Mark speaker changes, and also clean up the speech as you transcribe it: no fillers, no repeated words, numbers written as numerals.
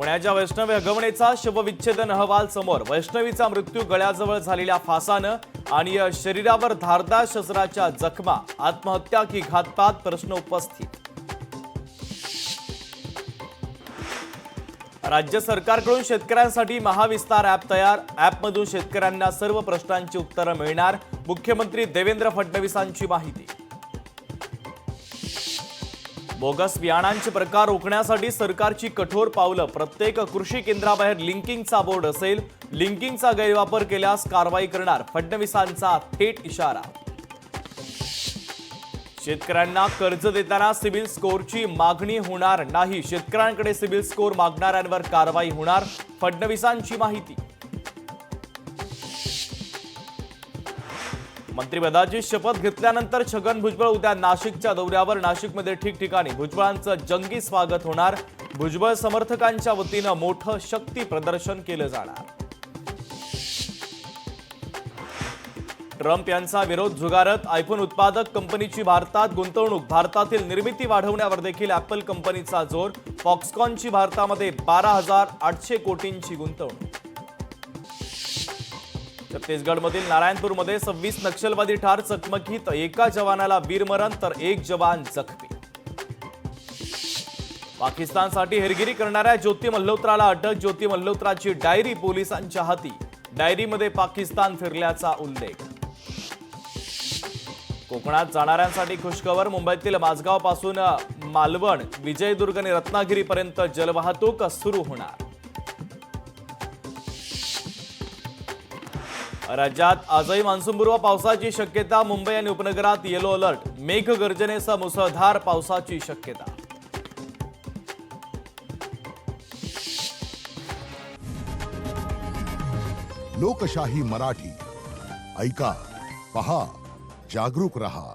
Speaker 1: पुण्याच्या वैष्णवी हगवणेचा शवविच्छेदन अहवाल समोर। वैष्णवीचा मृत्यू गळ्याजवळ झालेल्या फासानं आणि शरीरावर धारदार शस्त्राच्या जखमा। आत्महत्या की घातपात प्रश्न उपस्थित। राज्य सरकारकडून शेतकऱ्यांसाठी महाविस्तार ॲप तयार। ॲपमधून शेतकऱ्यांना सर्व प्रश्नांची उत्तरं मिळणार। मुख्यमंत्री देवेंद्र फडणवीसांची माहिती। बोगस बियाणांचे प्रकार रोखण्यासाठी सरकारची कठोर पावलं। प्रत्येक कृषी केंद्राबाहेर लिंकिंगचा बोर्ड असेल। लिंकिंगचा गैरवापर केल्यास कारवाई करणार। फडणवीसांचा थेट इशारा। शेतकऱ्यांना कर्ज देताना सिबिल स्कोअरची मागणी होणार नाही। शेतकऱ्यांकडे सिबिल स्कोअर मागणाऱ्यांवर कारवाई होणार। फडणवीसांची माहिती। मंत्रिपदाची शपथ घेतल्यानंतर छगन भुजबळ उद्या नाशिकच्या दौऱ्यावर। नाशिकमध्ये ठिकठिकाणी भुजबळांचं जंगी स्वागत होणार। भुजबळ समर्थकांच्या वतीनं मोठं शक्ती प्रदर्शन केलं जाणार। ट्रम्प यांचा विरोध झुगारत आयफोन उत्पादक कंपनीची भारतात गुंतवणूक। भारतातील निर्मिती वाढवण्यावर देखील ॲपल कंपनीचा जोर। फॉक्सकॉनची भारतामध्ये 12,800 कोटींची गुंतवणूक। छत्तीसगडमधील नारायणपूरमध्ये 26 नक्षलवादी ठार। चकमकीत एका जवानाला वीरमरण तर एक जवान जखमी। पाकिस्तानसाठी हेरगिरी करणाऱ्या ज्योती मल्होत्राला अटक। ज्योती मल्होत्राची डायरी पोलिसांच्या हाती। डायरीमध्ये पाकिस्तान फिरल्याचा उल्लेख। कोकणात जाणाऱ्यांसाठी खुशखबर। मुंबईतील माझगाव पासून मालवण, विजयदुर्ग आणि रत्नागिरीपर्यंत जलवाहतूक सुरू होणार। राज्यात आजही मान्सूनपूर्व पावसाची शक्यता। मुंबई आणि उपनगरात येलो अलर्ट। मेघगर्जनेसह मुसळधार पावसाची शक्यता।
Speaker 2: लोकशाही मराठी ऐका, पहा, जागरूक रहा।